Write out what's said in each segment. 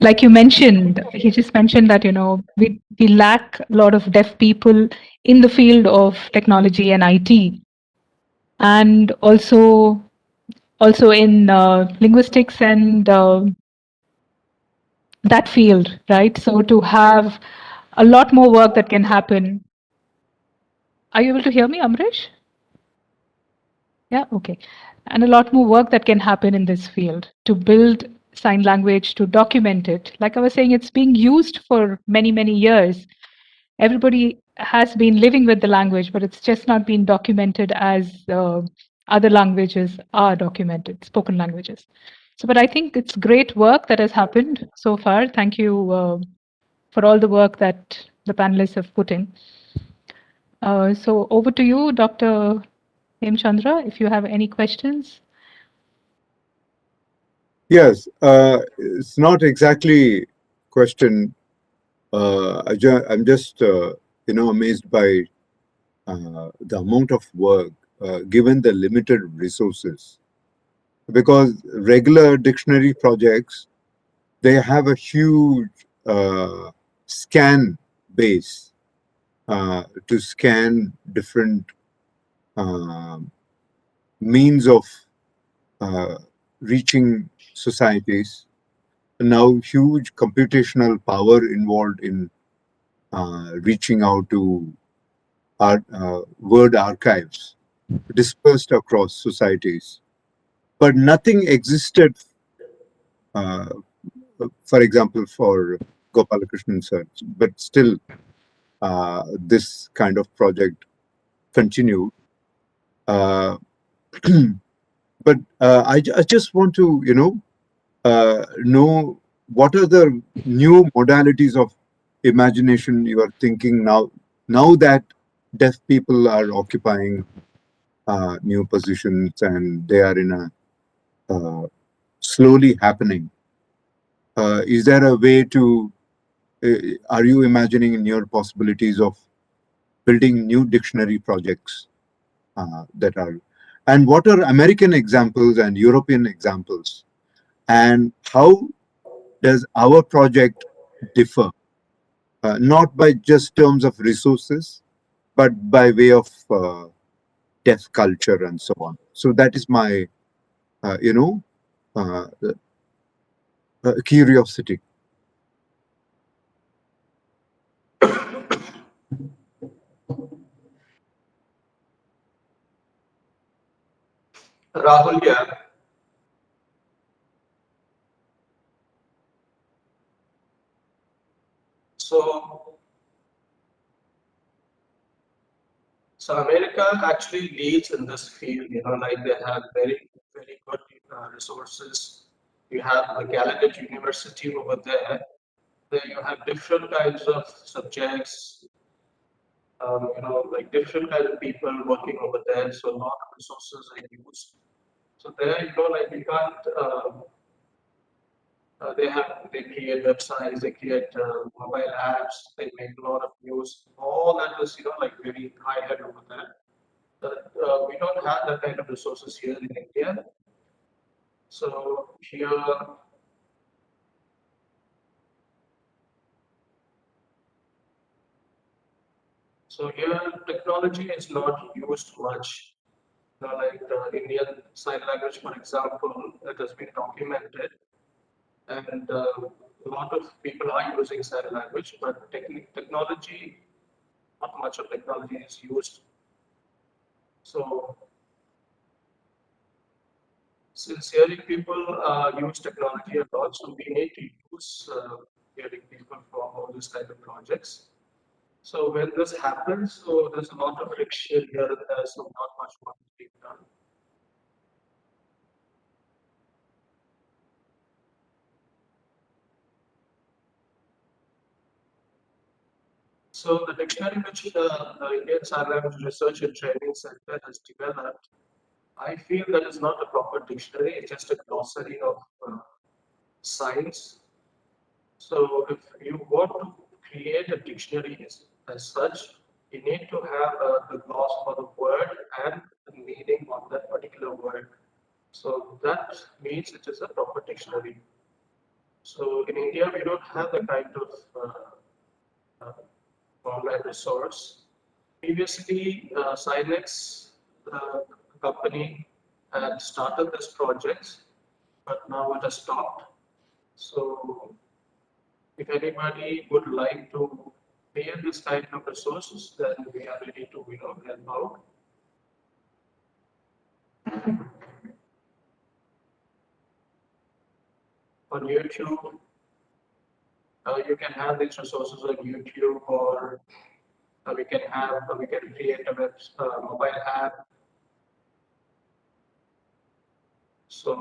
like you mentioned, he just mentioned that, we lack a lot of deaf people in the field of technology and IT, and also in linguistics and that field, right? So to have a lot more work that can happen. Are you able to hear me, Amrish? Yeah, okay. And a lot more work that can happen in this field to build sign language, to document it. Like I was saying, it's being used for many, many years. Everybody has been living with the language, but it's just not been documented as other languages are documented, spoken languages. So, but I think it's great work that has happened so far. Thank you for all the work that the panelists have put in. So over to you, Dr. Hemchandra, if you have any questions. Yes, it's not exactly question. I'm just amazed by the amount of work given the limited resources, because regular dictionary projects, they have a huge scan base to scan different uh, means of uh, reaching societies. Now, huge computational power involved in reaching out to our word archives dispersed across societies. But nothing existed, uh, for example, for Gopalakrishnan search, but still this kind of project continued. Uh, but I just want to, know what are the new modalities of imagination you are thinking now that deaf people are occupying new positions and they are in a slowly happening. Is there a way to, are you imagining in your possibilities of building new dictionary projects that are, and what are American examples and European examples, and how does our project differ, not by just terms of resources, but by way of deaf culture and so on? So that is my, uh, curiosity. Rahul, yeah. So, so America actually leads in this field. Like they have very, very good resources. You have the Gallaudet University over there. There you have different kinds of subjects. Like different kind of people working over there. So a lot of resources are used. So there, like you can't. They create websites, they create mobile apps, they make a lot of news. All that is like very high end over there. But we don't have that kind of resources here in India. So here, technology is not used much. Like the Indian Sign Language, for example, it has been documented, and a lot of people are using sign language, but technology, not much of technology is used. So since hearing people use technology a lot, so we need to use hearing people for all these kind of projects. So when this happens, so there's a lot of friction here and there, so not much work is being done. So the dictionary which the Indian Sign Language Research and Training Center has developed, I feel that is not a proper dictionary, it's just a glossary of signs. So if you want to create a dictionary as such, you need to have the gloss for the word and the meaning of that particular word. So that means it is a proper dictionary. So in India, we don't have the kind of online resource. Previously, Silex, the company, had started this project, but now it has stopped. So if anybody would like to create this kind of resources, then we are ready to, help out. On YouTube, you can have these resources on YouTube, or we can create a mobile app. So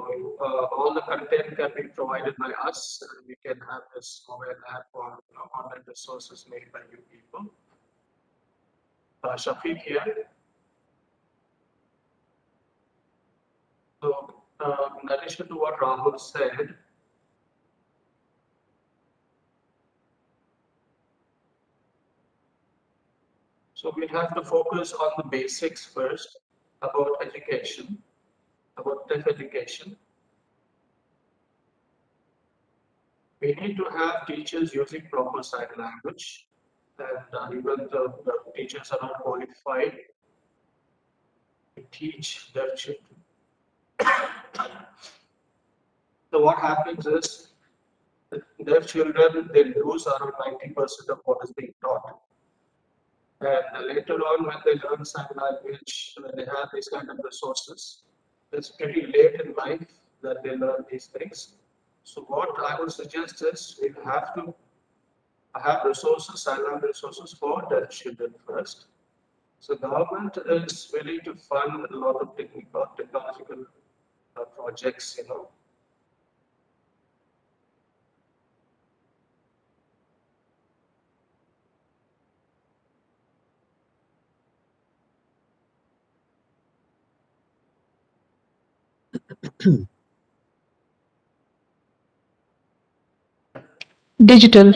all the content can be provided by us, and we can have this mobile app or online resources made by you people. Shafiq here. So in addition to what Rahul said, so we have to focus on the basics first about education, about deaf education. We need to have teachers using proper sign language, and even the teachers are not qualified to teach deaf children. So what happens is, deaf children, they lose around 90% of what is being taught. And later on, when they learn sign language, when they have these kind of resources, it's pretty late in life that they learn these things. So what I would suggest is we have to have resources, sign language resources for deaf children first. So government is willing to fund a lot of technological projects, Digital.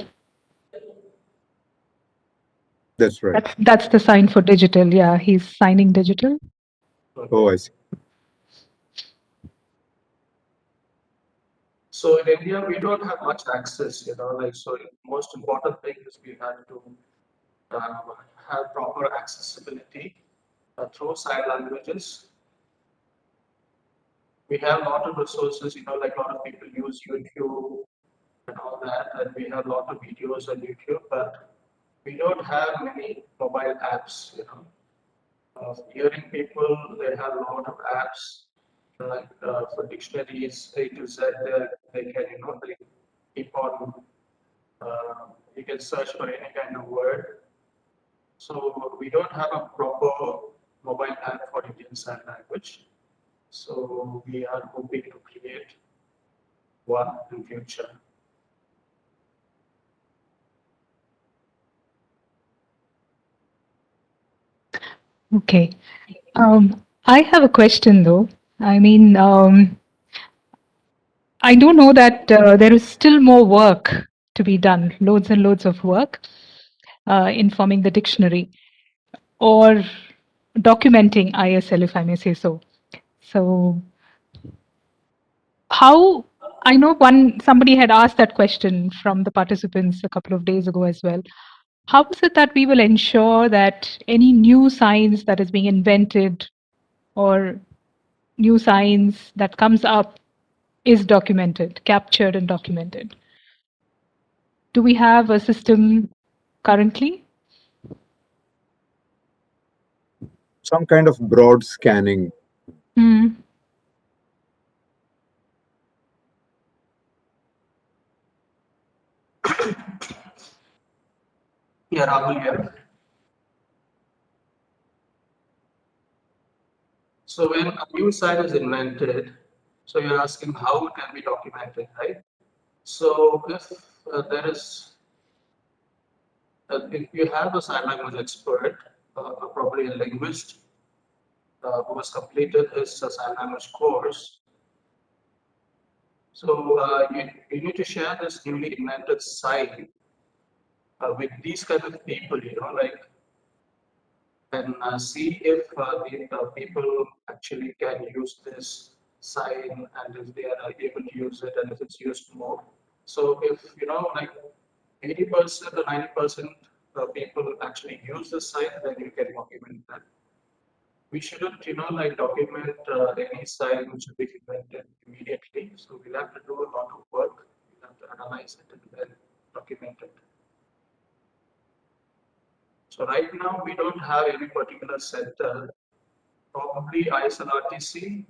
That's right. That's the sign for digital. Yeah, he's signing digital. Oh, I see. So in India, we don't have much access, so most important thing is we have to have proper accessibility through sign languages. We have a lot of resources, like a lot of people use YouTube and all that, and we have a lot of videos on YouTube, but we don't have many mobile apps, hearing people, they have a lot of apps, like for dictionaries, A to Z, they can, they keep on, you can search for any kind of word. So we don't have a proper mobile app for Indian Sign Language. So we are hoping to create one in future. Okay. I have a question though. I mean, I do know that there is still more work to be done, loads and loads of work in forming the dictionary or documenting ISL, if I may say so. So, how I know somebody had asked that question from the participants a couple of days ago as well. How is it that we will ensure that any new science that is being invented or new science that comes up is documented, captured, and documented? Do we have a system currently? Some kind of broad scanning. Hmm. Yeah, Rahul here. So when a new sign is invented, so you're asking how it can be documented, right? So if there is, if you have a sign language expert, probably a linguist, who has completed his sign language course, so you need to share this newly invented sign with these kind of people, like, and see if the people actually can use this sign, and if they are able to use it, and if it's used more. So if, like 80% or 90% of people actually use the site, then you can document that. We shouldn't, like document any site which will be invented immediately. So we'll have to do a lot of work. We'll have to analyze it and then document it. So right now we don't have any particular center. Probably ISL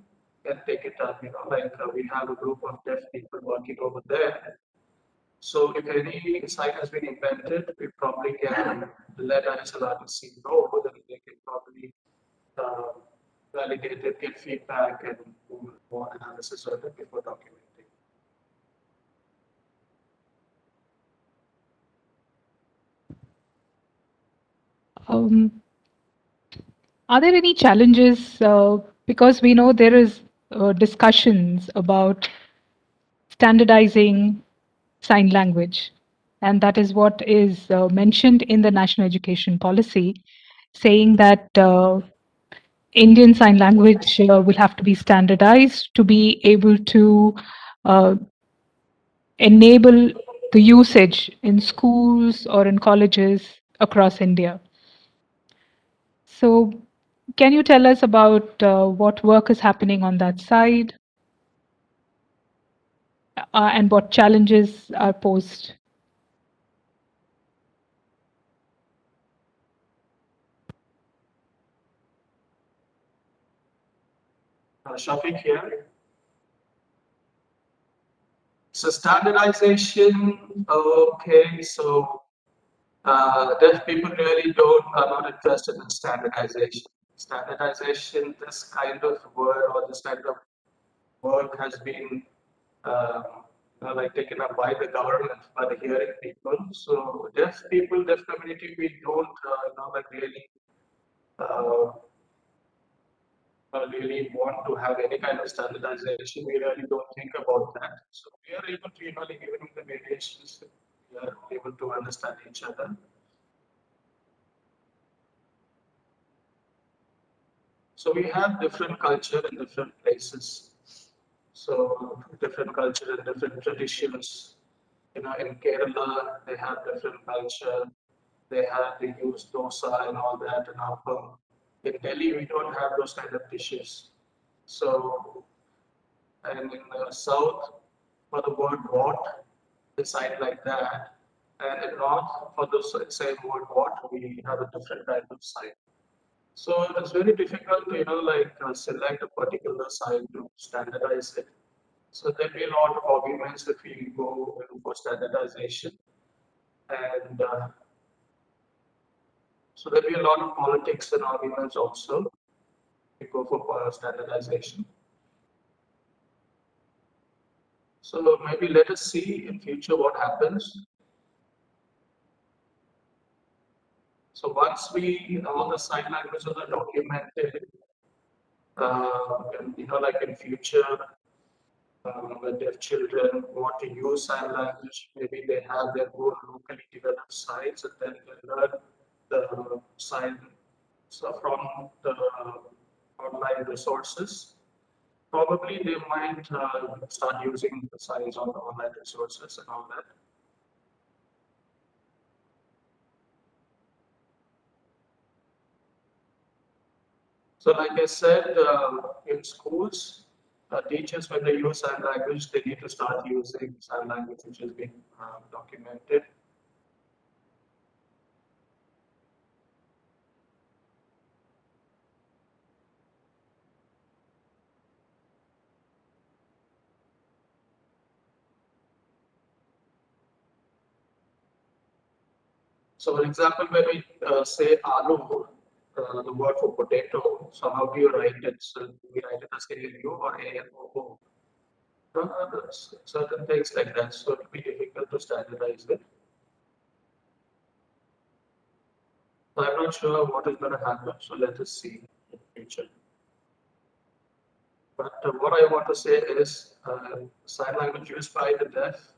can take it up. Like we have a group of deaf people working over there. So if any site has been invented, we probably can let ISL know that they can probably uh, validate it, get feedback, and do more analysis on it before documenting. Are there any challenges? Because we know there is discussions about standardizing sign language, and that is what is mentioned in the National Education Policy, saying that Indian Sign Language will have to be standardized to be able to uh, enable the usage in schools or in colleges across India. So, can you tell us about what work is happening on that side and what challenges are posed? Shafiq here. So standardization, okay, so deaf people really are not interested in standardization. Standardization, this kind of word or this kind of work has been um, like taken up by the government, by the hearing people. So deaf people, deaf community, we don't like uh, really want to have any kind of standardization. We really don't think about that. So we are able to, like even with the variations, we are able to understand each other. So we have different culture in different places. So different culture and different traditions. In Kerala, they have different culture. They use dosa and all that and appam. In Delhi, we don't have those kind of dishes. So, and in the south, for the word what, they sign like that. And in north, for the same word what, we have a different type of sign. So it's very difficult to, like select a particular sign to standardize it. So there'll be a lot of arguments if we go for standardization. And so there'll be a lot of politics and arguments also if we go for standardization. So maybe let us see in future what happens. So once all the sign languages are documented, like in future, when deaf children want to use sign language, maybe they have their own locally developed signs and then they learn the sign from the online resources. Probably they might start using the signs on the online resources and all that. So like I said, in schools, teachers, when they use sign language, they need to start using sign language which has been documented. So for example, when we say alu, the word for potato, so how do you write it? So we write it as ALU or ALOO. Certain things like that, so it will be difficult to standardize it. So I'm not sure what is going to happen, so let us see in the future. But what I want to say is sign language used by the deaf,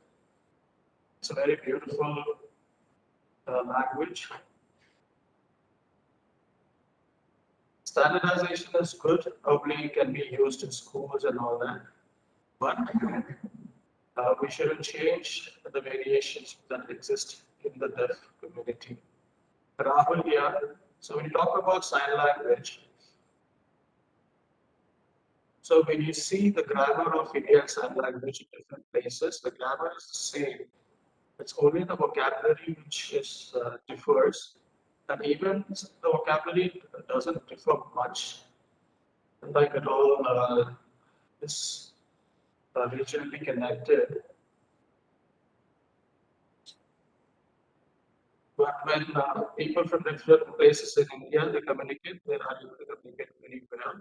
it's a very beautiful language. Standardization is good, probably can be used in schools and all that. But We shouldn't change the variations that exist in the deaf community. Rahul here. So when you talk about sign language, so when you see the grammar of Indian sign language in different places, the grammar is the same. It's only the vocabulary which is differs, and even the vocabulary doesn't differ much, like at all. It's regionally connected. But when people from different places in India they communicate, they are able to communicate very well.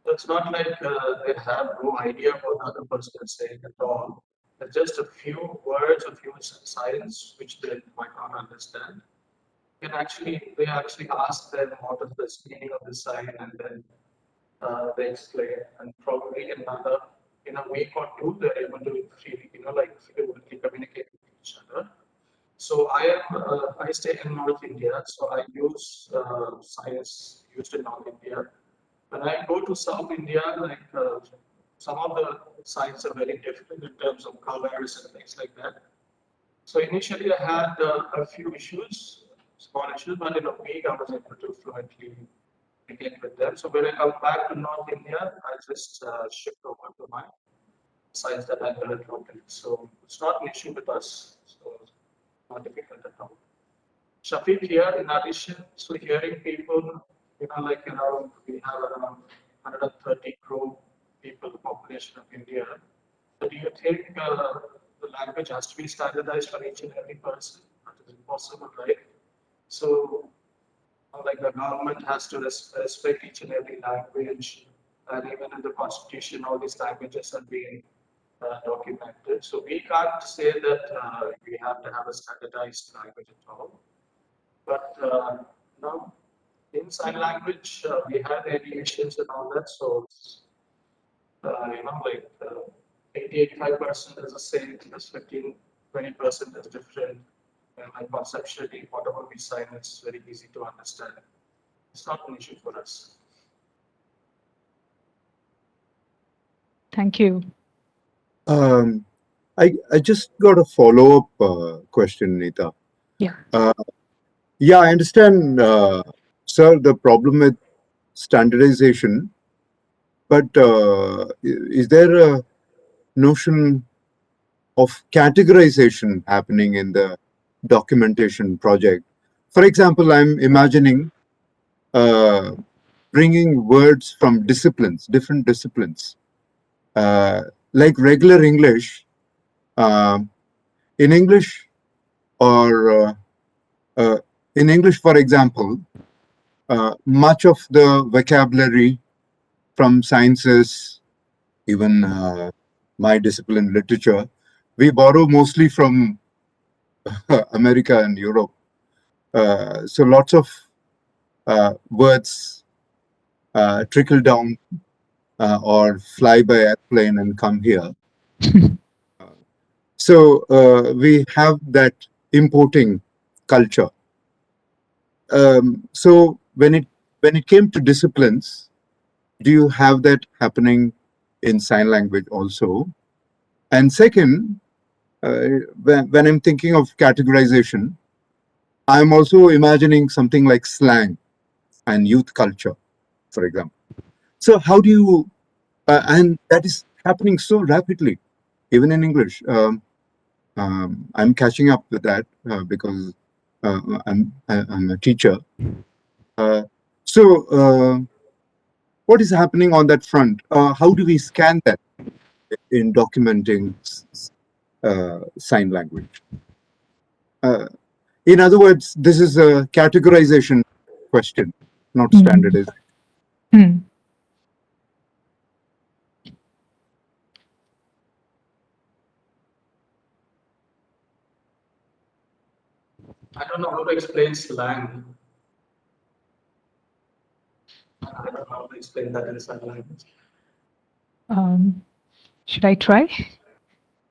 So it's not like they have no idea what the other person is saying at all. There's just a few words, a few signs which they might not understand. They actually ask them what is the meaning of the sign, and then they explain. And probably in a week or two, they're able to freely, like fluently communicate with each other. So I stay in North India, so I use science used in North India. When I go to South India, like some of the signs are very different in terms of colors and things like that. So initially I had a few issues, small issues, but in a week I was able to fluently communicate with them. So when I come back to North India, I just shift over to my science that I learned locally. So it's not an issue with us. So it's not difficult at all. Shafiq here, in addition, so hearing people, like we have around 130 crore people, the population of India. So do you think the language has to be standardized for each and every person? That is impossible, right? So, like the government has to respect each and every language, and even in the constitution, all these languages are being documented. So we can't say that we have to have a standardized language at all. But now, in sign language, we have variations and all that. So, like 80-85% is the same, just 15-20% is different. And like conceptually, whatever we sign, it's very easy to understand. It's not an issue for us. Thank you. I just got a follow-up question, Nita. Yeah. Yeah, I understand, sir, the problem with standardization, but is there a notion of categorization happening in the documentation project? For example, I'm imagining bringing words from different disciplines, like regular English. In English, or in English, for example, much of the vocabulary from sciences, even my discipline, literature, we borrow mostly from America and Europe. So lots of words trickle down or fly by airplane and come here. So we have that importing culture. So when it came to disciplines, do you have that happening in sign language also? And second, when I'm thinking of categorization, I'm also imagining something like slang and youth culture, for example. So how do you, and that is happening so rapidly, even in English. I'm catching up with that because I'm a teacher. So what is happening on that front? How do we scan that in documenting sign language? In other words, this is a categorization question, not standardization. Hmm. I don't know how to explain slang. I don't know how to explain that in sign language. Should I try?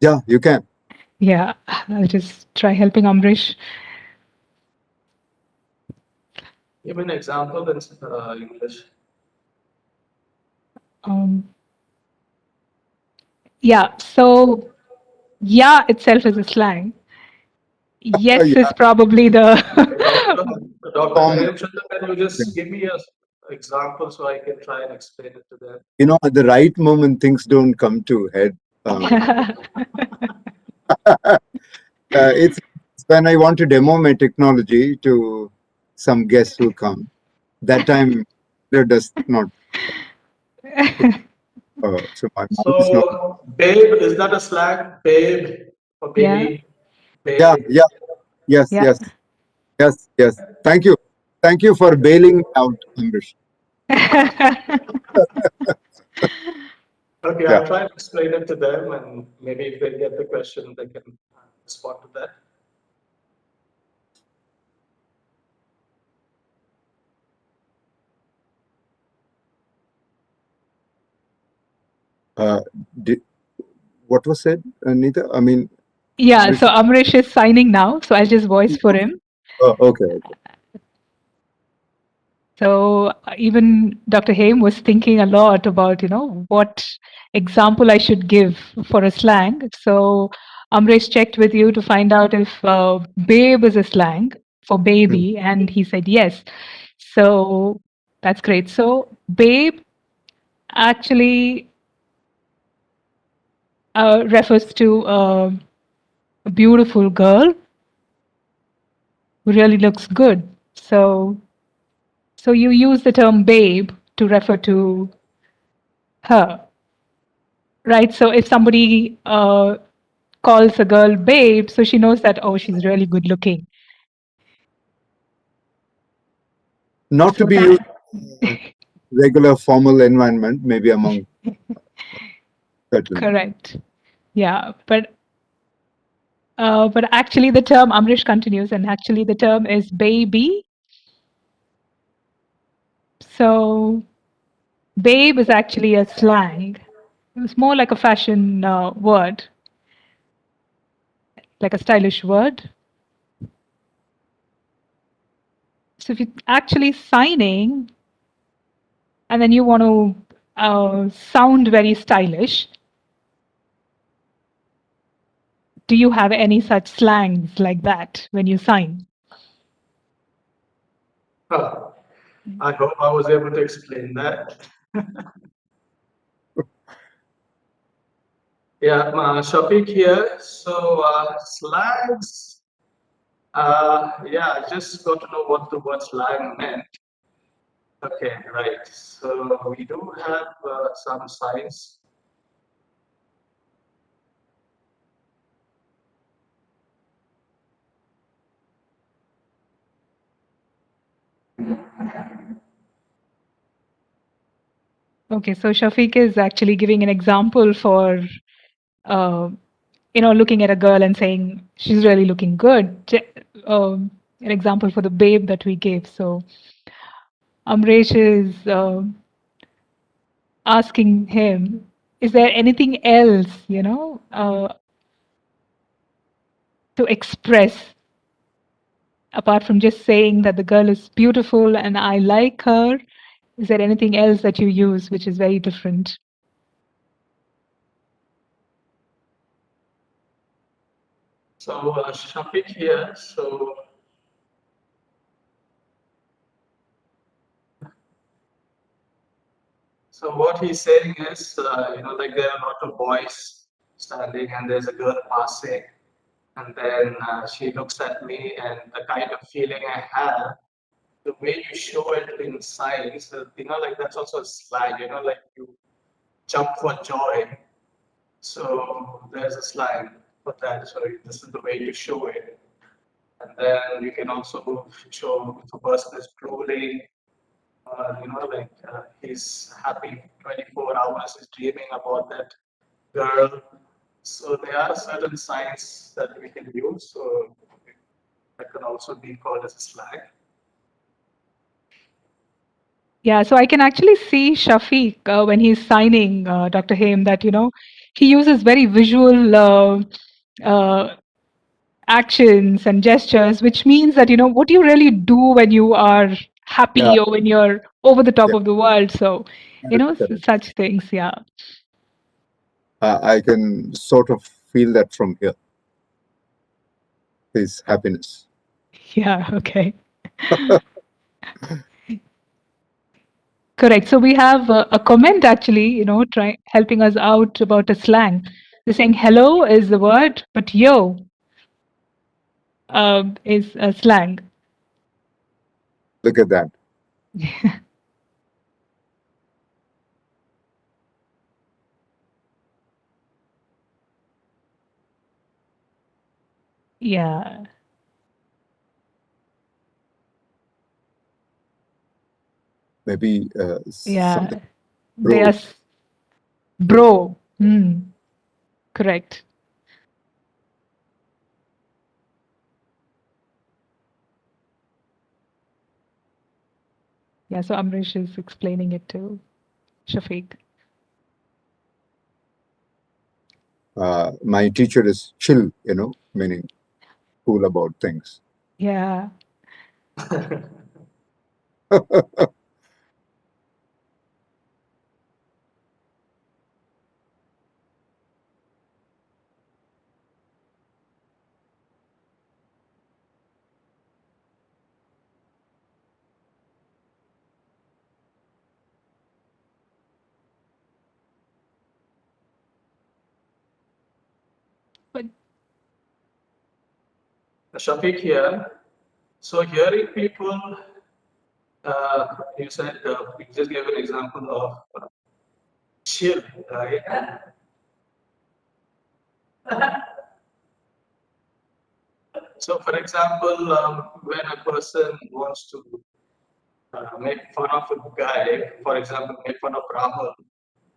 Yeah, you can. Yeah, I'll just try helping Amrish. Give me an example in English. Yeah, so Yeah itself is a slang. Yes Yeah, is probably the Dr. common. Premchandra, can you just give me an example so I can try and explain it to them? You know, at the right moment, things don't come to head. It's when I want to demo my technology to some guests who come. That time, it does not. So my mouth is not. So, babe, is that a slang? Babe or yeah, baby? Yeah, Babe. yeah, yes, yeah. yes, yes, yes. Thank you for bailing me out, Amrish. Okay, Yeah. I'll try and explain it to them, and maybe if they get the question, they can respond to that. Uh, did, what was said, Anita? I mean, Yeah, Amrish. so Amrish is signing now, so I'll just voice for him. Oh, okay, okay. So even Dr. Haim was thinking a lot about, what example I should give for a slang. So Amrish checked with you to find out if babe is a slang for Hmm. baby, and he said yes. So that's great. So babe actually refers to a beautiful girl who really looks good. So you use the term babe to refer to her, right? So if somebody calls a girl babe, so she knows that, oh, she's really good looking. Not to So be used that, in a regular formal environment, maybe among certain. correct. Yeah. But actually the term, Amrish continues, and actually the term is baby. So babe is actually a slang. It's more like a fashion word, like a stylish word. So if you're actually signing and then you want to sound very stylish, do you have any such slangs like that when you sign? Huh. I hope I was able to explain that. Yeah, Shafiq here. So, slangs, yeah, I just got to know what the word slang meant. Okay, right. So, we do have some signs. Okay, so Shafiq is actually giving an example for, uh, looking at a girl and saying she's really looking good. An example for the babe that we gave. So Amresh is asking him, is there anything else, to express apart from just saying that the girl is beautiful and I like her? Is there anything else that you use which is very different? So, Shafiq here. So what he's saying is, like there are a lot of boys standing and there's a girl passing, and then she looks at me, and the kind of feeling I have, the way you show it in signs, like that's also a slang, like you jump for joy. So there's a slang for that. So this is the way you show it. And then you can also show if a person is drooling, like he's happy 24 hours, he's dreaming about that girl. So there are certain signs that we can use. So that can also be called as a slang. Yeah, so I can actually see Shafiq when he's signing Dr. Haim that, he uses very visual uh, actions and gestures, which means that, what do you really do when you are Yeah, happy or when you're over the top yeah, of the world? So, correct, correct. such things. Yeah. I can sort of feel that from here. His happiness. Yeah, okay. Correct. So we have a comment actually, helping us out about a slang. They're saying hello is the word, but yo is a slang. Look at that. Yeah. Maybe Yeah. something. They Bro. are bro. Correct. Yeah, so Amrish is explaining it to Shafiq. My teacher is chill, meaning cool about things. Yeah. But Shafiq here. So hearing people, you said, you just gave an example of chill, right? So for example, when a person wants to make fun of a guy, for example, make fun of Rahul.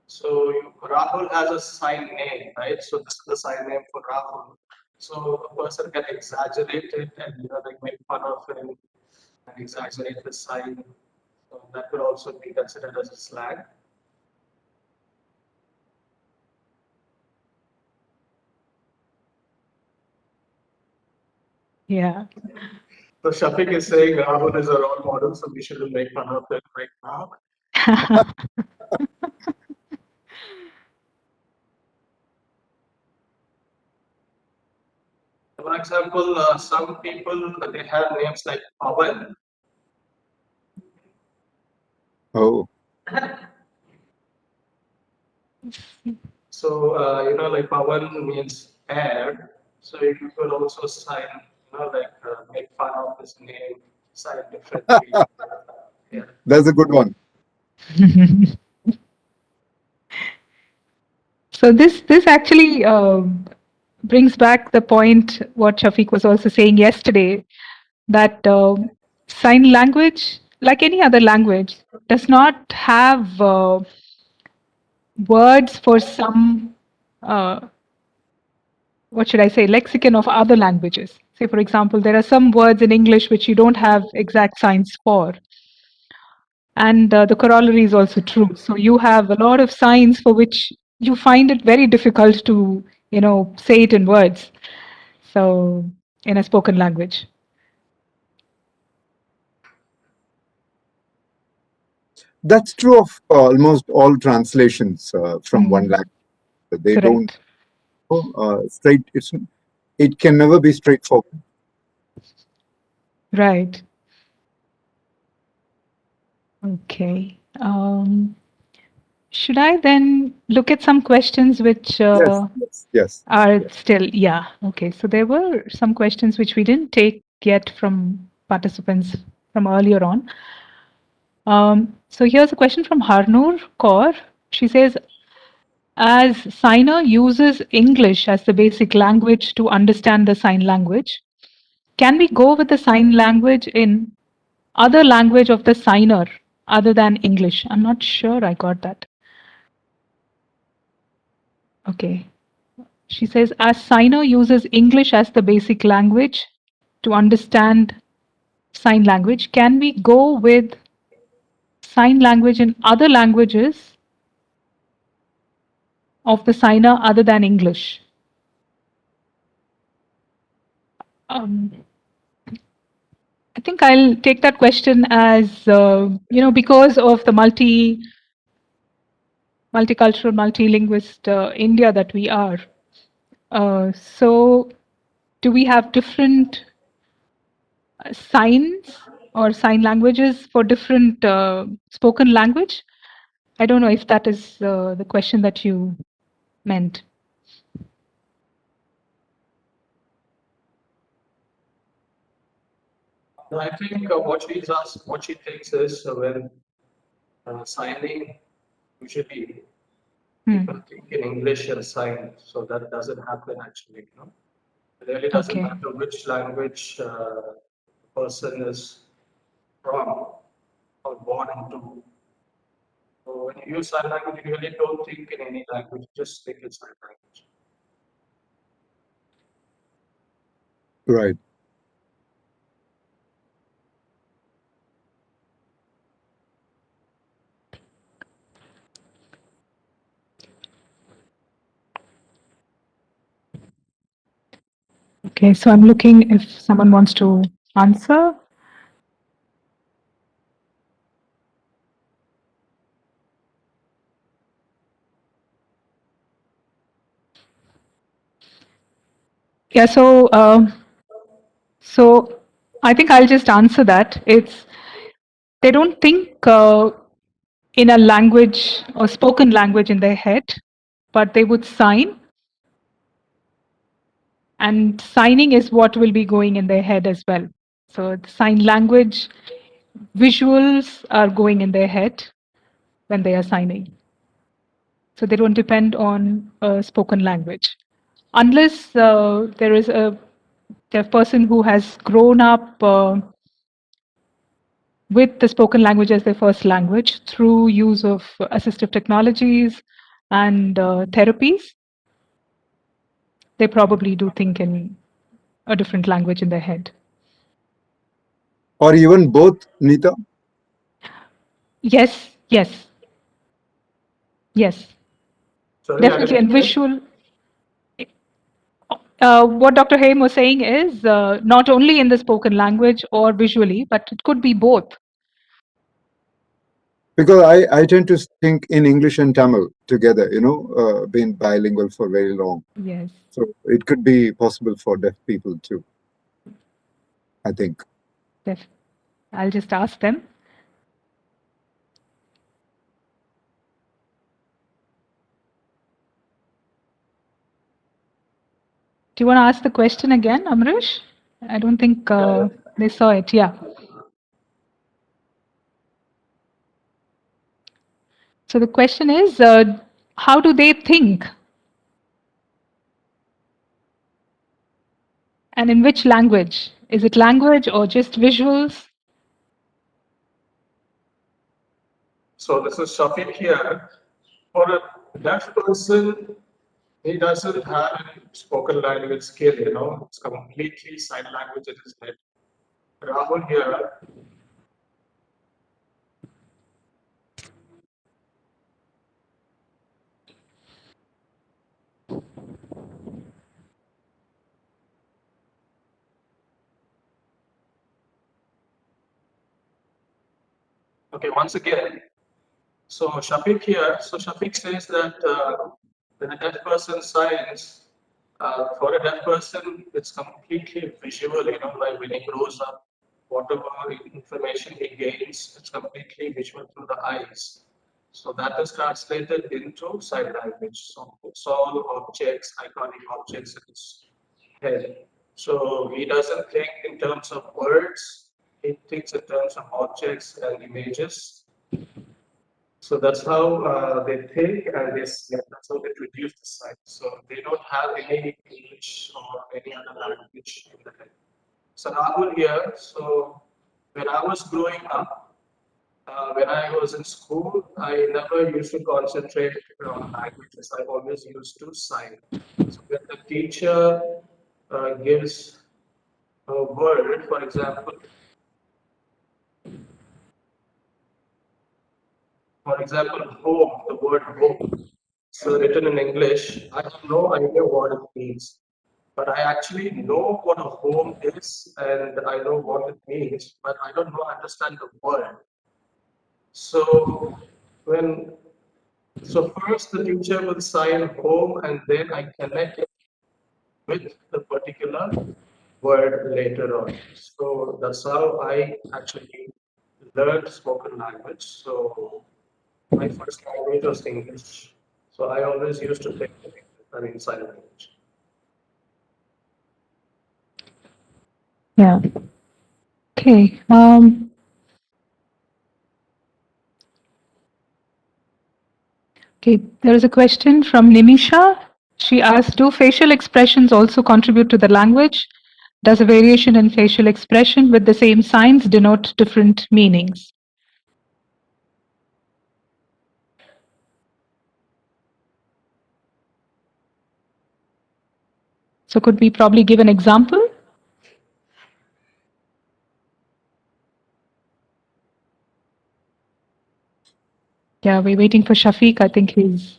So Rahul has a sign name, right? So this is the sign name for Rahul. So a person can exaggerate it and like make fun of him and exaggerate the sign. So that could also be considered as a slang. yeah. So Shafiq is saying Rahul is a role model, so we shouldn't make fun of him right now. For example, some people they have names like Pawan. Oh, So like Pawan means air. So you could also sign, like make fun of his name, sign differently. Yeah. that's a good one. So this actually brings back the point what Shafiq was also saying yesterday, that sign language, like any other language, does not have words for some, what should I say, lexicon of other languages. Say, for example, there are some words in English which you don't have exact signs for. And the corollary is also true. So you have a lot of signs for which you find it very difficult to, say it in words. So in a spoken language. That's true of almost all translations from one language. They don't Correct. straight. It can never be straightforward. Right. Okay. Should I then look at some questions which Yes, yes, yes. are still, yeah. Okay. So there were some questions which we didn't take yet from participants from earlier on. So here's a question from Harnoor Kaur. She says, as signer uses English as the basic language to understand the sign language, can we go with the sign language in other language of the signer other than English? I'm not sure I got that. Okay. She says, as signer uses English as the basic language to understand sign language, can we go with sign language in other languages of the signer other than English? Um, I think I'll take that question as, because of the multicultural, multilinguist India that we are. So do we have different signs or sign languages for different spoken language? I don't know if that is the question that you meant. No, I think what she thinks is when signing, usually people think in English and sign, so that doesn't happen actually. You know? It really doesn't Okay. matter which language the person is from or born into. So when you use sign language, you really don't think in any language, just think in sign language. Right. Okay, so I'm looking if someone wants to answer. Yeah, so I think I'll just answer that. It's they don't think in a language or spoken language in their head, but they would sign, and signing is what will be going in their head as well. So the sign language visuals are going in their head when they are signing. So they don't depend on spoken language unless there is a deaf person who has grown up with the spoken language as their first language through use of assistive technologies and therapies. They probably do think in a different language in their head. Or even both, Nita? Yes, yes, yes, Sorry, definitely. And visual. What Dr. Haim was saying is not only in the spoken language or visually, but it could be both. Because I tend to think in English and Tamil together, being bilingual for very long. Yes. So it could be possible for deaf people too, I think. I'll just ask them. Do you want to ask the question again, Amrish? I don't think they saw it. Yeah. So the question is, how do they think? And in which language? Is it language or just visuals? So this is Shafiq here. For a deaf person, he doesn't have any spoken language skill, it's completely sign language in his head. Rahul here, okay, once again, so Shafiq here, so Shafiq says that when a deaf person signs, for a deaf person, it's completely visual, like when he grows up, whatever information he gains, it's completely visual through the eyes. So that is translated into sign language. So it's all objects, iconic objects in his head. So he doesn't think in terms of words, he thinks in terms of objects and images. So that's how they think, and that's how they produce the site. So they don't have any English or any other language in the head. So Rahul here, so when I was growing up, when I was in school, I never used to concentrate on languages. I always used to sign. So when the teacher gives a word, for example, home, the word home, so written in English, I have no idea what it means. But I actually know what a home is and I know what it means, but I don't know understand the word. So so first the teacher will sign home and then I connect it with the particular word later on. So that's how I actually learned spoken language. So my first language was English. So I always used to take sign language. Yeah. Okay. Okay. There is a question from Nimisha. She asked, do facial expressions also contribute to the language? Does a variation in facial expression with the same signs denote different meanings? So could we probably give an example? Yeah, we're waiting for Shafiq. I think he's...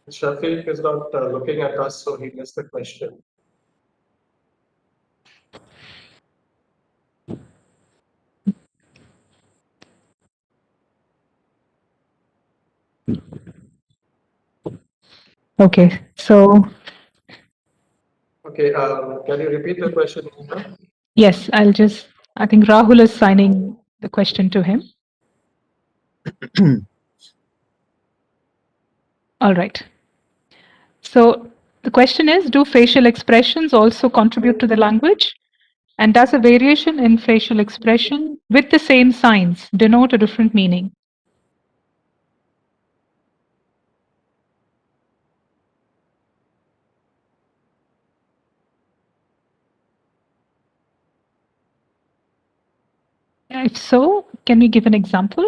Shafiq is not looking at us, so he missed the question. Okay, so... Okay, can you repeat the question, Nina? Yes, I think Rahul is signing the question to him. All right. So the question is, do facial expressions also contribute to the language? And does a variation in facial expression with the same signs denote a different meaning? If so, can we give an example?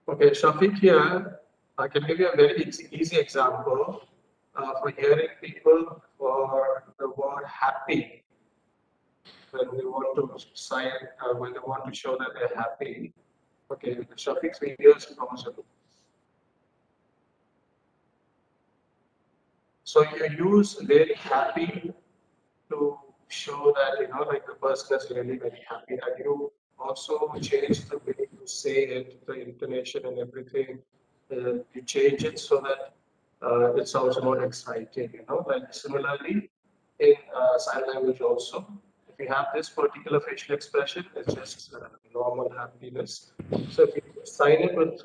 Okay, Shafiq here, I can give you a very easy example for hearing people for the word happy. When they want to sign, when they want to show that they're happy. Okay, Shafiq's video is frozen. So you use very happy to show that, like the person is really very happy. And you also change the way you say it, the intonation and everything. You change it so that it sounds more exciting, Like similarly, in sign language also, if you have this particular facial expression, it's just normal happiness. So if you sign it with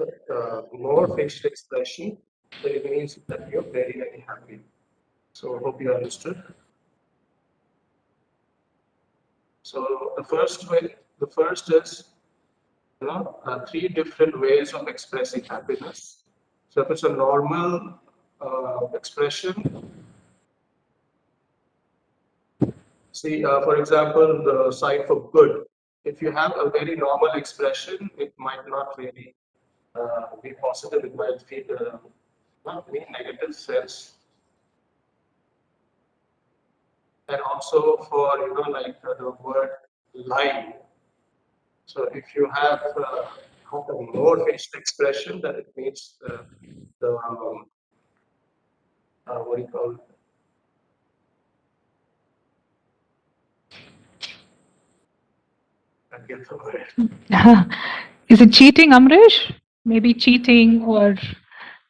more facial expression, then it means that you're very, very happy. So I hope you understood. So the first is, three different ways of expressing happiness. So if it's a normal expression, see, for example, the sign for good. If you have a very normal expression, it might not really be positive. It might feel not mean negative sense. And also for like the word lie. So if you have a more facial expression, then it means the what do you call it? I get the word. Is it cheating, Amrish? Maybe cheating or...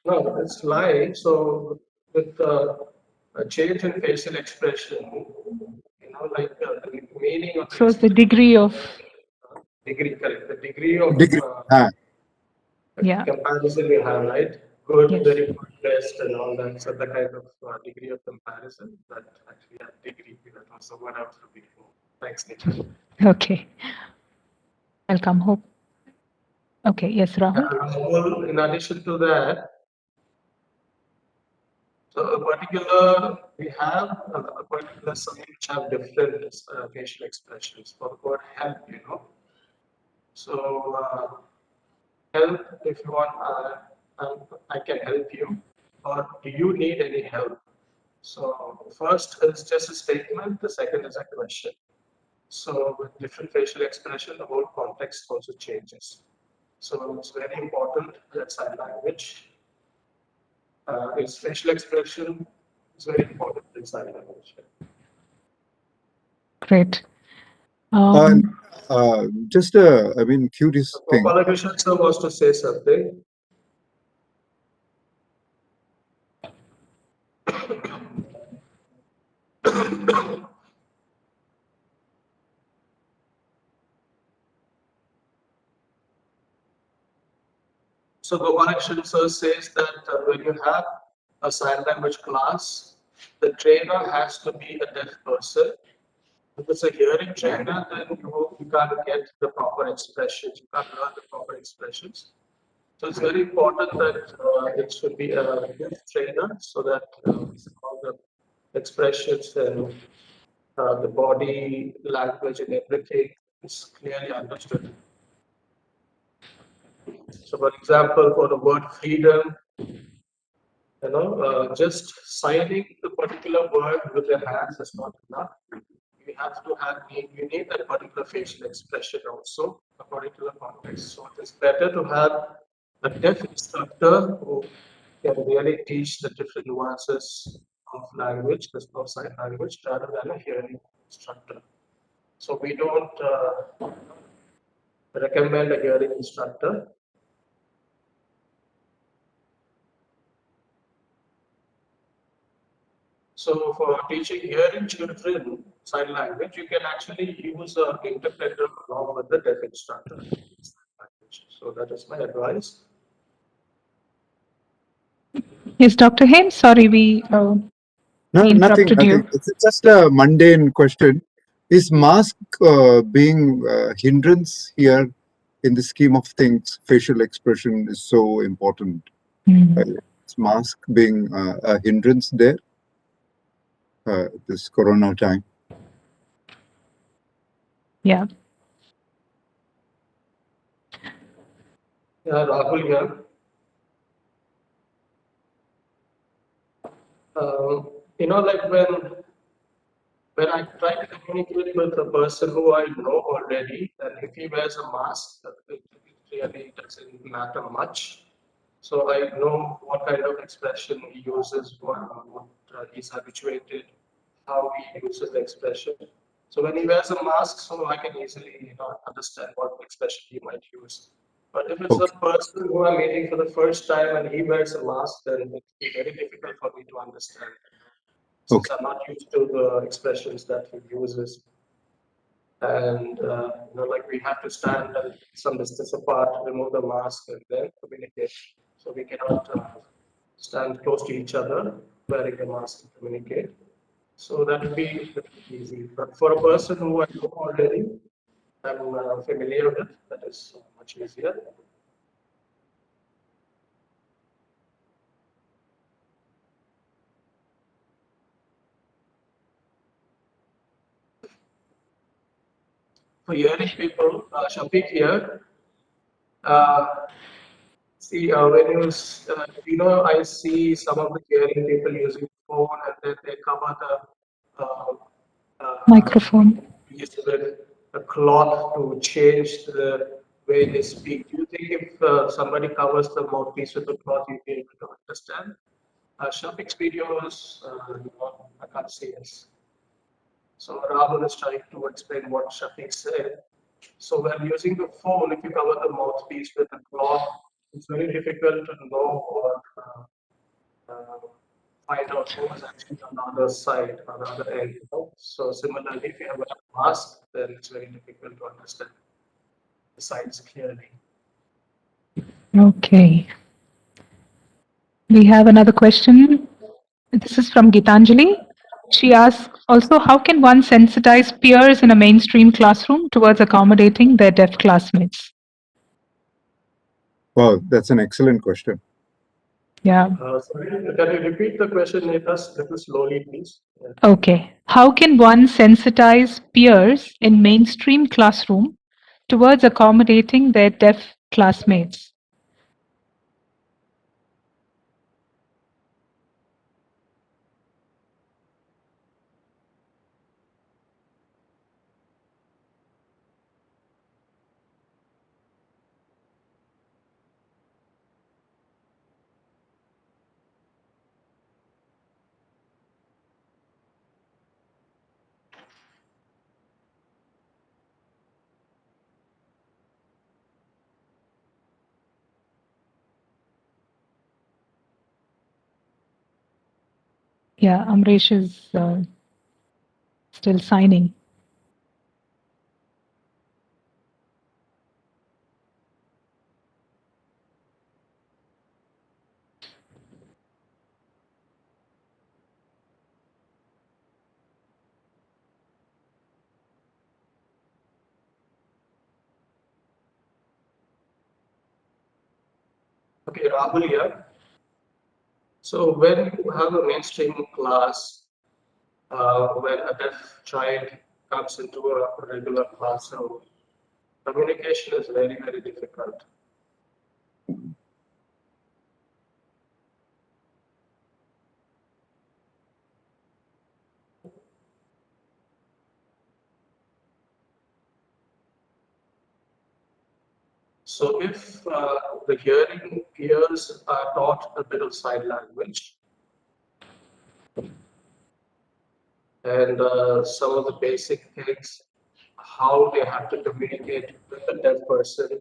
No, it's lying. So with a change in facial expression, like the meaning of So it's the degree of... degree, correct? The degree of Degree. Yeah. comparison you have, right? Good, Yes. very good, best, and all that. So the kind of degree of comparison that actually have degree. That was the word I was looking for. Thanks, Nick. Okay. Welcome, Hope. Okay, yes, Rahul. Rahul, in addition to that, so we have a particular sign which have different facial expressions for the word help, So help, if you want, I can help you, or do you need any help? So first is just a statement, the second is a question. So with different facial expression, the whole context also changes. So it's very important that sign language its facial expression is very important in sign language. Great. Just curious thing. Gopalakrishnan sir wants to say something. So the correction sir says that when you have a sign language class, the trainer has to be a deaf person. If it's a hearing trainer, then you can't get the proper expressions, you can't learn the proper expressions. So it's very important that it should be a deaf trainer so that all the expressions and the body language and everything is clearly understood. So for example, for the word freedom, just signing the particular word with your hands is not enough. You have to have, you need that particular facial expression also according to the context. So it is better to have a deaf instructor who can really teach the different nuances of language, of sign language, rather than a hearing instructor. So we don't recommend a hearing instructor. So for teaching hearing children sign language, you can actually use an interpreter along with the deaf instructor. So that is my advice. Yes, Dr. Haim, sorry we No, interrupted nothing. you. It's just a mundane question. Is mask being hindrance here in the scheme of things? Facial expression is so important. Is mask being a hindrance there? This Corona time. Yeah. Yeah, Rahul here. Like when I try to communicate with a person who I know already, then if he wears a mask, it really doesn't matter much. So I know what kind of expression he uses, what he's habituated, how he uses the expression. So when he wears a mask, so I can easily understand what expression he might use. But if it's a person who I'm meeting for the first time and he wears a mask, then it will be very difficult for me to understand since I'm not used to the expressions that he uses. And like we have to stand some distance apart, remove the mask, and then communicate. So we cannot stand close to each other wearing the mask to communicate. So that would be easy. But for a person who I know already, I'm familiar with, that is much easier. For hearing people, Shafiq here. See, when I see some of the hearing people using phone and then they cover the Microphone. use a cloth to change the way they speak. Do you think if somebody covers the mouthpiece with a cloth, you'll be able to understand? Shafiq's videos, I can't see this. So Rahul is trying to explain what Shafiq said. So when using the phone, if you cover the mouthpiece with a cloth, it's very difficult to know or find out who is actually on the other side, on the other end. So similarly, if you have a mask, then it's very difficult to understand the signs clearly. Okay. We have another question. This is from Gitanjali. She asks also, how can one sensitize peers in a mainstream classroom towards accommodating their deaf classmates? Wow, that's an excellent question. Yeah. Sorry, can you repeat the question, Nitas, little slowly, please? Yeah. Okay. How can one sensitize peers in mainstream classroom towards accommodating their deaf classmates? Yeah, Amresh is. Still signing. Okay, Rahul here. So when you have a mainstream class, when a deaf child comes into a regular classroom, communication is very, very difficult. So if the hearing ears are taught a bit of sign language and some of the basic things, how they have to communicate with the deaf person.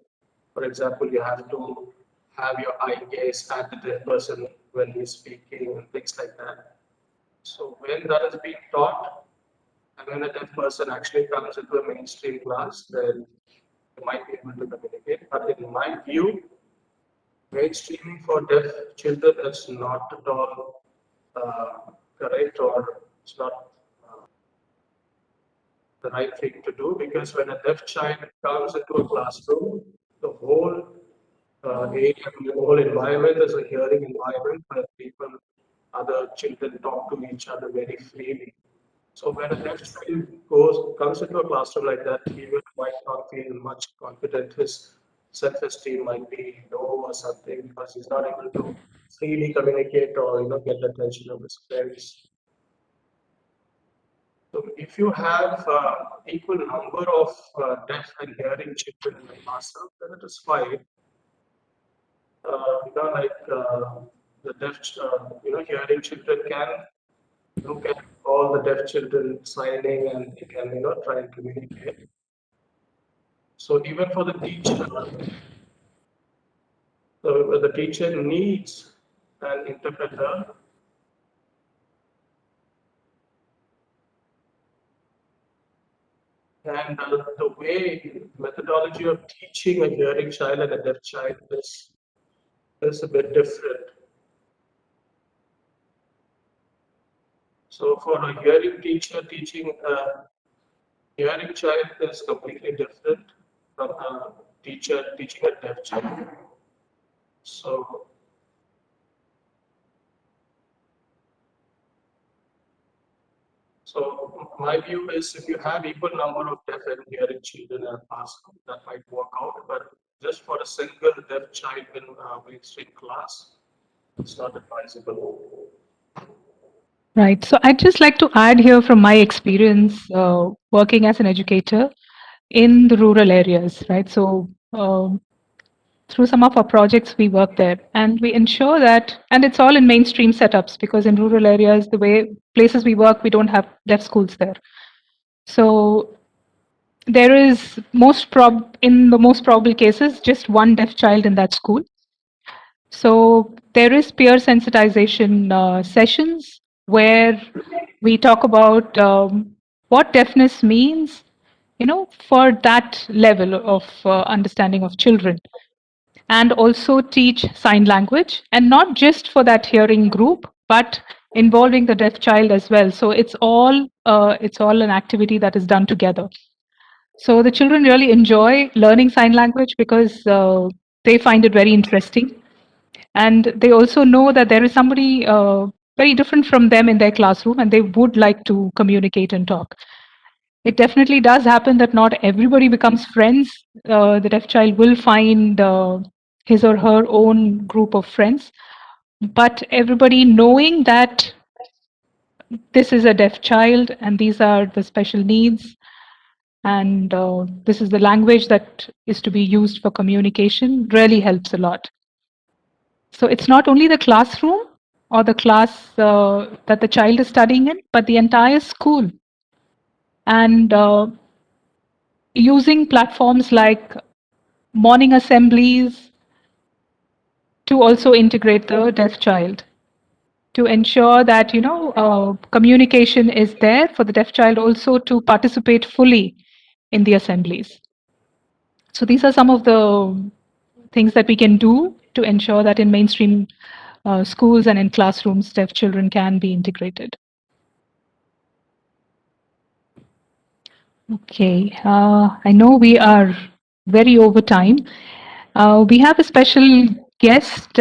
For example, you have to have your eye gaze at the deaf person when he's speaking and things like that. So when that is being taught, and when a deaf person actually comes into a mainstream class, then they might be able to communicate. But in my view, mainstreaming for deaf children is not at all correct, or it's not the right thing to do, because when a deaf child comes into a classroom, the whole area, the whole environment is a hearing environment where people, other children talk to each other very freely. So when a deaf child comes into a classroom like that, he might not feel much confident. His self-esteem might be low or something because he's not able to freely communicate or get the attention of his friends. So if you have equal number of deaf and hearing children in the classroom, then it is fine. The deaf, hearing children can look at all the deaf children signing and they can, try and communicate. So even for the teacher, the teacher needs an interpreter. And the way, methodology of teaching a hearing child and a deaf child is a bit different. So for a hearing teacher teaching a hearing child is completely different from a teacher teaching a deaf child. So my view is if you have equal number of deaf and hearing children in a classroom, that might work out. But just for a single deaf child in a mainstream class, it's not advisable. Right. So I'd just like to add here from my experience working as an educator in the rural areas, right? So through some of our projects, we work there and we ensure that, and it's all in mainstream setups because in rural areas, the way places we work, we don't have deaf schools there. So there is in the most probable cases, just one deaf child in that school. So there is peer sensitization sessions where we talk about what deafness means, for that level of understanding of children, and also teach sign language, and not just for that hearing group, but involving the deaf child as well. So it's all an activity that is done together. So the children really enjoy learning sign language because they find it very interesting. And they also know that there is somebody very different from them in their classroom and they would like to communicate and talk. It definitely does happen that not everybody becomes friends. The deaf child will find his or her own group of friends. But everybody knowing that this is a deaf child and these are the special needs, and this is the language that is to be used for communication really helps a lot. So it's not only the classroom or the class that the child is studying in, but the entire school. And using platforms like morning assemblies to also integrate the deaf child, to ensure that, communication is there for the deaf child also to participate fully in the assemblies. So these are some of the things that we can do to ensure that in mainstream schools and in classrooms, deaf children can be integrated. Okay, I know we are very over time. We have a special guest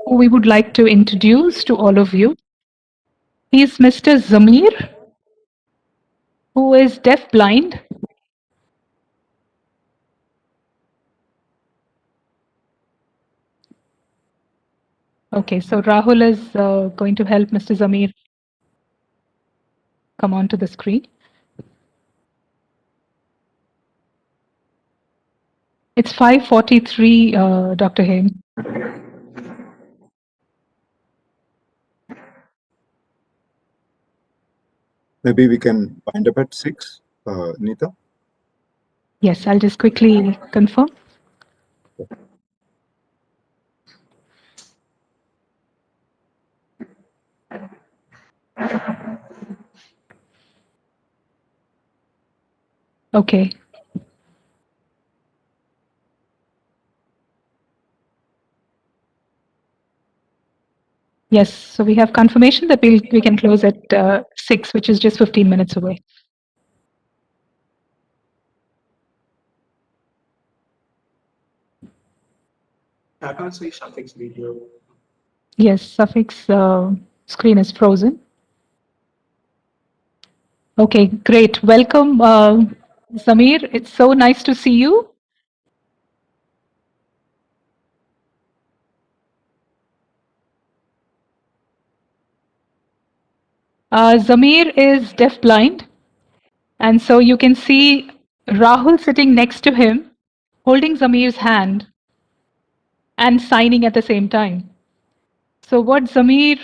who we would like to introduce to all of you. He is Mr. Zamir, who is deaf blind. Okay, so Rahul is going to help Mr. Zamir come onto the screen. It's 5:43, Dr. Haim. Maybe we can wind up at 6, Nita. Yes, I'll just quickly confirm. Okay. Yes, so we have confirmation that we can close at 6, which is just 15 minutes away. I can't see Shafiq's video. Yes, Suffix screen is frozen. Okay, great. Welcome, Samir. It's so nice to see you. Zamir is deafblind, and so you can see Rahul sitting next to him, holding Zamir's hand and signing at the same time. So what Zamir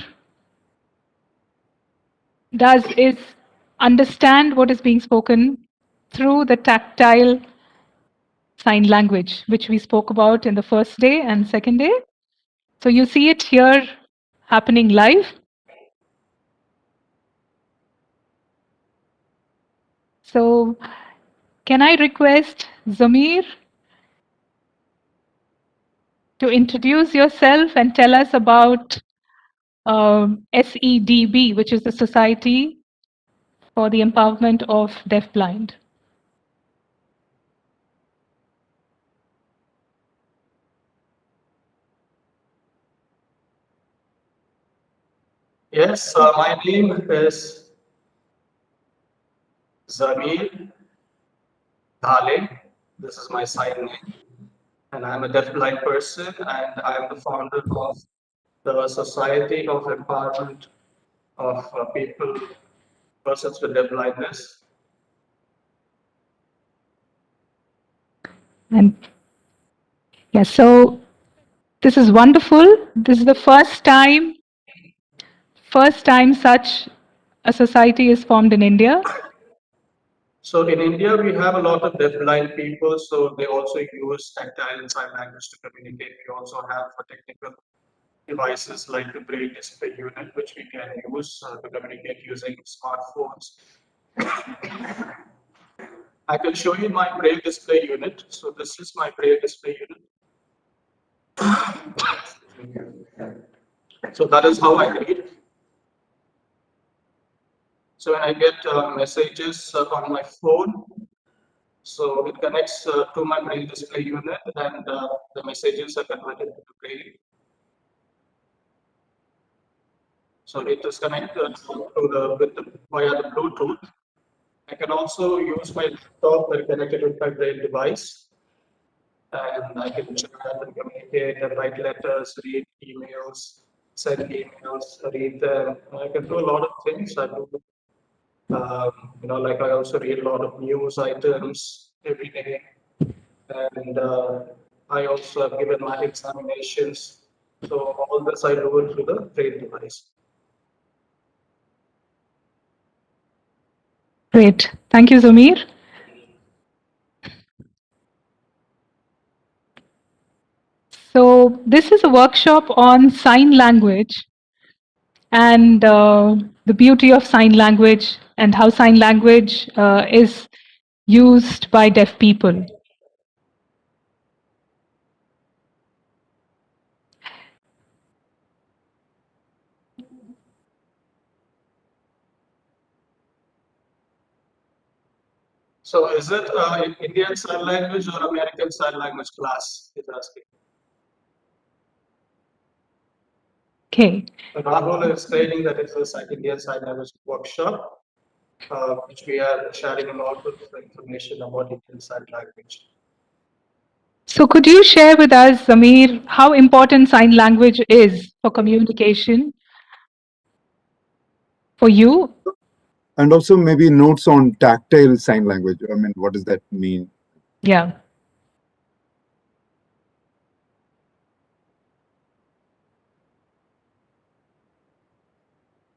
does is understand what is being spoken through the tactile sign language, which we spoke about in the first day and second day. So you see it here happening live. So can I request Zamir to introduce yourself and tell us about SEDB, which is the Society for the Empowerment of Deafblind. Yes, my name is Zamir Dhale. This is my sign name. And I'm a deafblind person, and I'm the founder of the Society of Empowerment of persons with deafblindness. And yeah, so this is wonderful. This is the first time such a society is formed in India. So in India, we have a lot of deafblind people, so they also use tactile and sign language to communicate. We also have technical devices like the braille display unit, which we can use to communicate using smartphones. I can show you my braille display unit. So this is my braille display unit. So that is how I read. So when I get messages on my phone, so it connects to my braille display unit, and the messages are converted into braille. So it is connected via the Bluetooth. I can also use my laptop that is connected with my braille device, and I can chat and communicate and write letters, read emails, send emails, read them. I can do a lot of things. I do, like I also read a lot of news items every day, and I also have given my examinations. So all this I do it through the braille device. Great. Thank you, Zamir. So this is a workshop on sign language. and the beauty of sign language and how sign language is used by deaf people. So is it Indian Sign Language or American Sign Language class? He's asking. Okay. Rahul is stating that it's a Indian Sign Language workshop, which we are sharing a lot of information about Indian Sign Language. So could you share with us, Samir, how important sign language is for communication for you? And also maybe notes on tactile sign language. I mean, what does that mean? Yeah.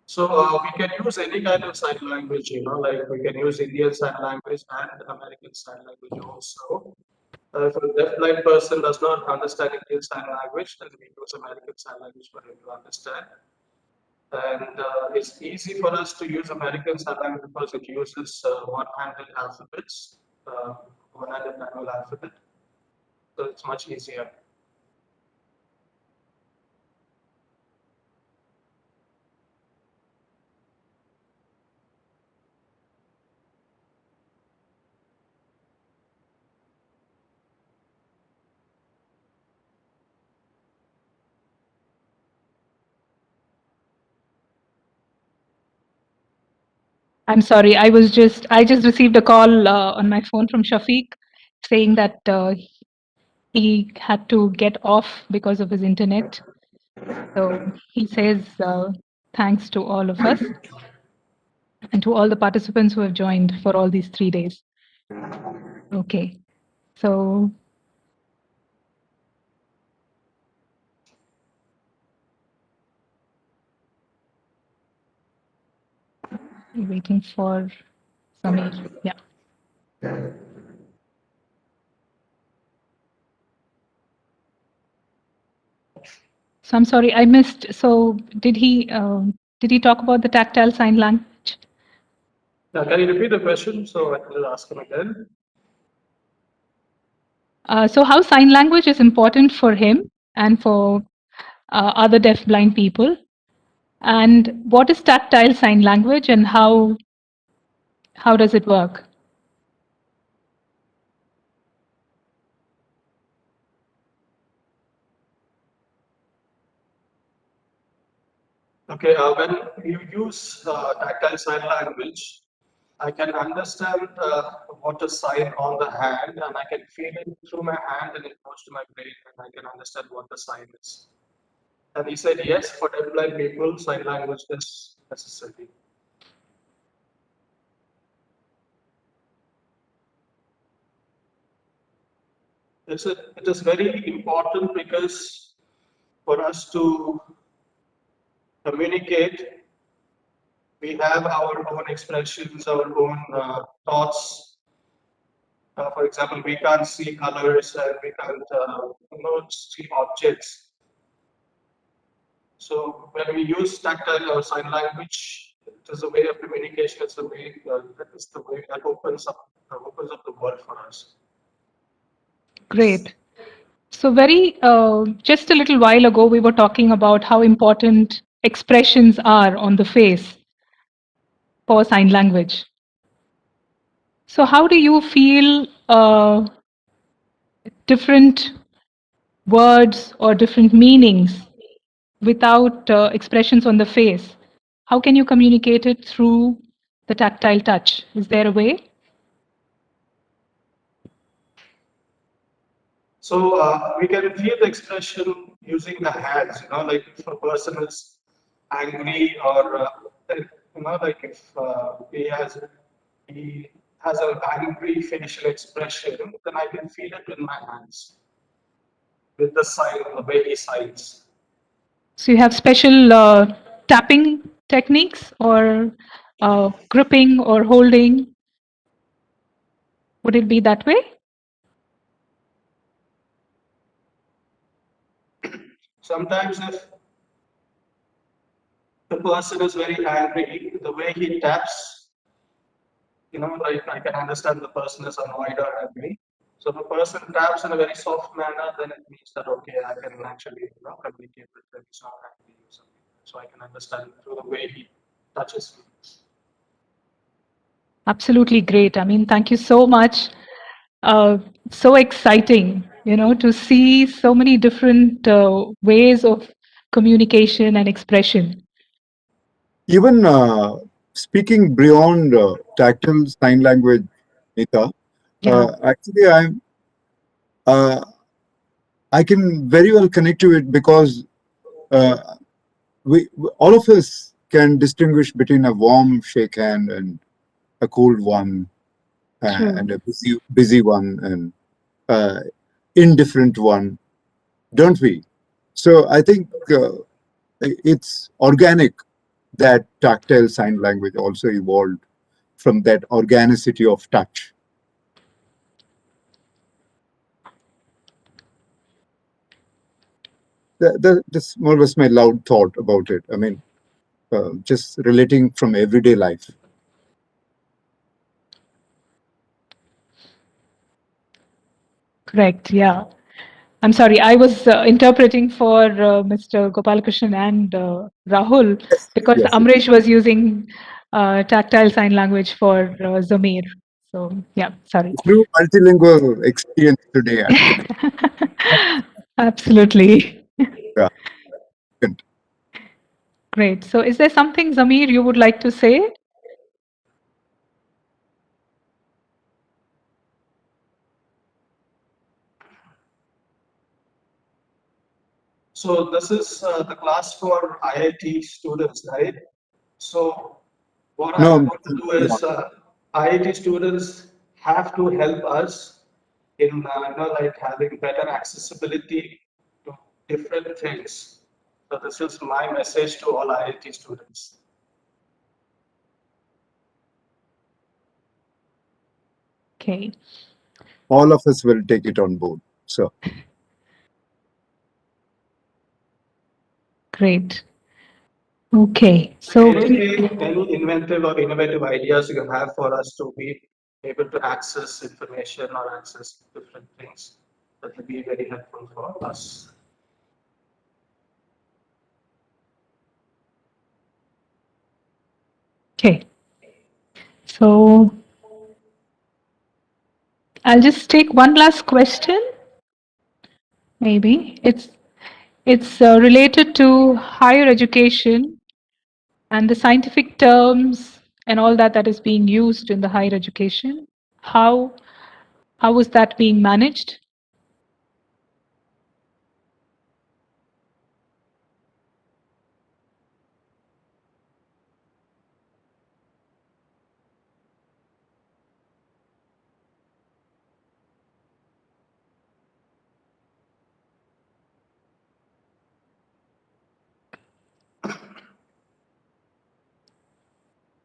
So we can use any kind of sign language, like we can use Indian Sign Language and American Sign Language also. If a deaf-blind person does not understand Indian Sign Language, then we use American Sign Language for him to understand. And it's easy for us to use American Sign Language because it uses one-handed alphabets, one-handed manual alphabet. So it's much easier. I'm sorry. I just received a call on my phone from Shafiq saying that he had to get off because of his internet. So he says thanks to all of us and to all the participants who have joined for all these 3 days. Okay. So we're waiting for Samir. Yeah. So I'm sorry, I missed. So did he talk about the tactile sign language? Now, can you repeat the question so I will ask him again? So how sign language is important for him and for other deaf-blind people, and what is tactile sign language and how does it work? Okay, when you use tactile sign language, I can understand what is sign on the hand, and I can feel it through my hand, and it goes to my brain, and I can understand what the sign is. And he said, yes, for deaf-blind people, sign language is necessary. It is very important because for us to communicate, we have our own expressions, our own thoughts. For example, we can't see colors and we can't see objects. So when we use tactile or sign language, it is a way of communication. It's a way that is the way that opens up the world for us. Great. So very just a little while ago, we were talking about how important expressions are on the face for sign language. So how do you feel different words or different meanings without expressions on the face? How can you communicate it through the tactile touch? Is there a way? So we can feel the expression using the hands. Like if a person is angry or like if he has an angry facial expression, then I can feel it in my hands with the sign, the way he signs. So you have special tapping techniques or gripping or holding. Would it be that way? Sometimes the person is very angry, the way he taps, like I can understand the person is annoyed or angry. So if a person taps in a very soft manner, then it means that okay, I can actually communicate with him. He's not angry or something. So I can understand through the way he touches me. Absolutely great. I mean, thank you so much. So exciting, to see so many different ways of communication and expression. Even speaking beyond tactile sign language, Nita, Yeah, actually uh, I can very well connect to it because uh, we all of us can distinguish between a warm shake hand and a cold one, true. and a busy one and indifferent one, don't we? So I think it's organic that tactile sign language also evolved from that organicity of touch. That's more or less my loud thought about it. I mean, just relating from everyday life. Correct. Yeah. I'm sorry, I was interpreting for Mr. Gopalakrishnan and Rahul because Yes, yes. Amresh was using tactile sign language for Zamir. So, yeah, sorry. True multilingual experience today, actually. Absolutely. Yeah. Great. So, is there something, Zamir, you would like to say? So this is the class for IIT students, right? So what I No, want to do is IIT students have to help us in like having better accessibility to different things. So this is my message to all IIT students. Okay, all of us will take it on board. So great. Okay, so Any inventive or innovative ideas you have for us to be able to access information or access different things, that will be very helpful for us. okay, so I'll just take one last question. Maybe it's related to higher education and the scientific terms and all that is being used in the higher education. How is that being managed?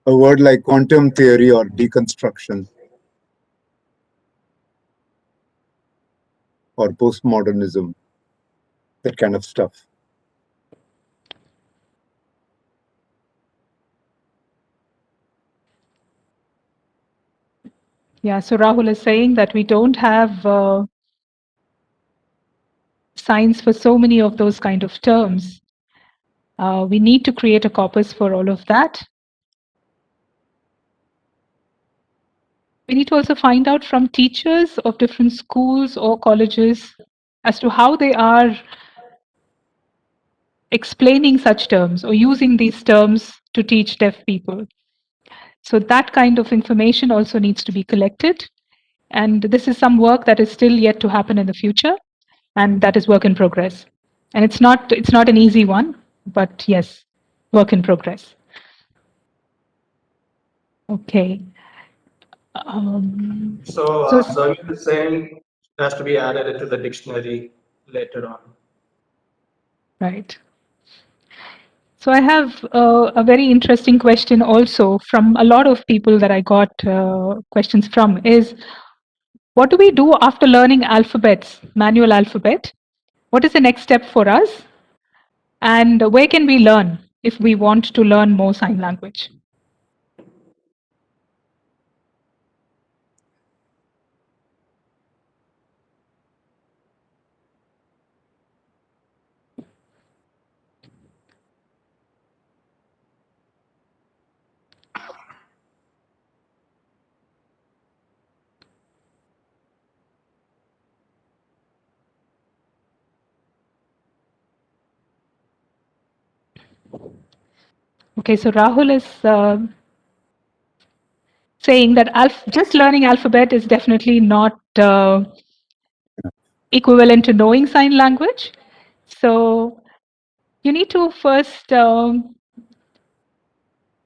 a word like quantum theory or deconstruction or postmodernism, that kind of stuff. Yeah, so Rahul is saying that we don't have science for so many of those kind of terms. We need to create a corpus for all of that. We need to also find out from teachers of different schools or colleges as to how they are explaining such terms or using these terms to teach deaf people. So that kind of information also needs to be collected. And this is some work that is still yet to happen in the future, and that is work in progress. And it's not an easy one, but yes, work in progress. Okay. So So Zamir is saying it has to be added into the dictionary later on. right. So I have a very interesting question also from a lot of people that I got questions from is what do we do after learning alphabets, manual alphabet? What is the next step for us? And where can we learn? if we want to learn more sign language? Okay, so Rahul is saying that just learning alphabet is definitely not equivalent to knowing sign language. So you need to first know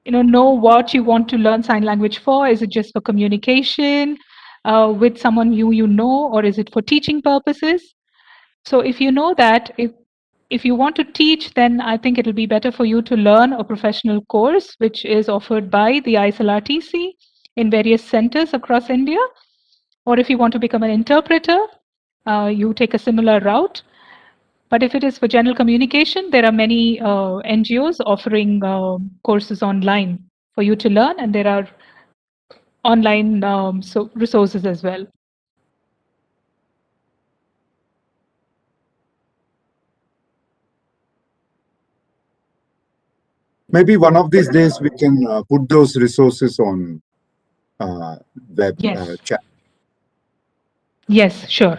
what you want to learn sign language for. Is it just for communication with someone you know, or is it for teaching purposes? So if you know that, if you want to teach, then I think it'll be better for you to learn a professional course, which is offered by the ISL in various centers across India. Or if you want to become an interpreter, you take a similar route. But if it is for general communication, there are many NGOs offering courses online for you to learn, and there are online resources as well. Maybe one of these days we can put those resources on web Yes. chat. Yes, sure.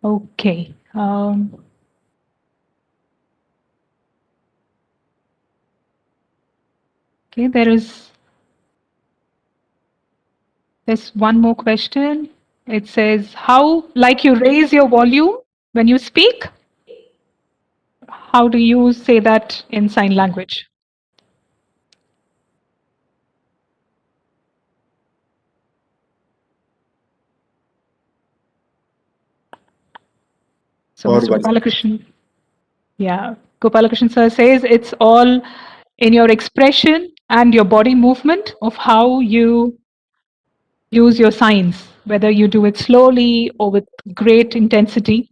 Okay. Okay, there's one more question. It says, how, like you raise your volume when you speak? How do you say that in sign language? So Or Mr. vice Gopalakrishnan, yeah, Gopalakrishnan sir says it's all in your expression and your body movement of how you use your signs, whether you do it slowly or with great intensity.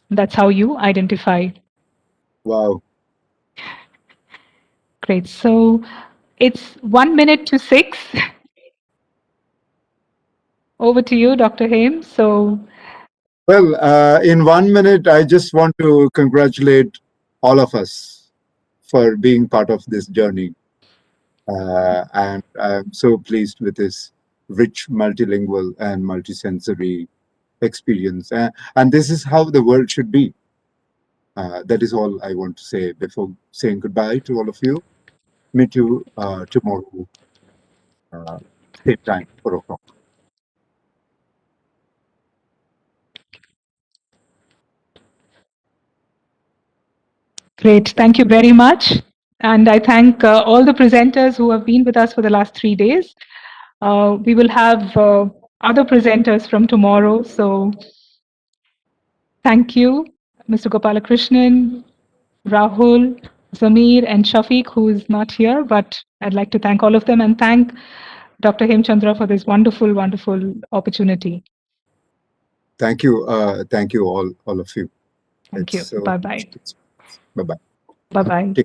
That's how you identify. Wow. Great. So it's 1 minute to 6. Over to you, Dr. Haim. So, Well, in 1 minute, I just want to congratulate all of us for being part of this journey. And I'm so pleased with this rich multilingual and multisensory experience. And this is how the world should be. That is all I want to say before saying goodbye to all of you. Meet you tomorrow, same time, 4 o'clock. great. Thank you very much. And I thank all the presenters who have been with us for the last 3 days. We will have other presenters from tomorrow. So, thank you, Mr. Gopalakrishnan, Rahul, Zamir, and Shafiq, who is not here, but I'd like to thank all of them and thank Dr. Hemchandra for this wonderful, wonderful opportunity. Thank you. Thank you all of you. Thank you. It's so Bye-bye. bye bye. Bye-bye.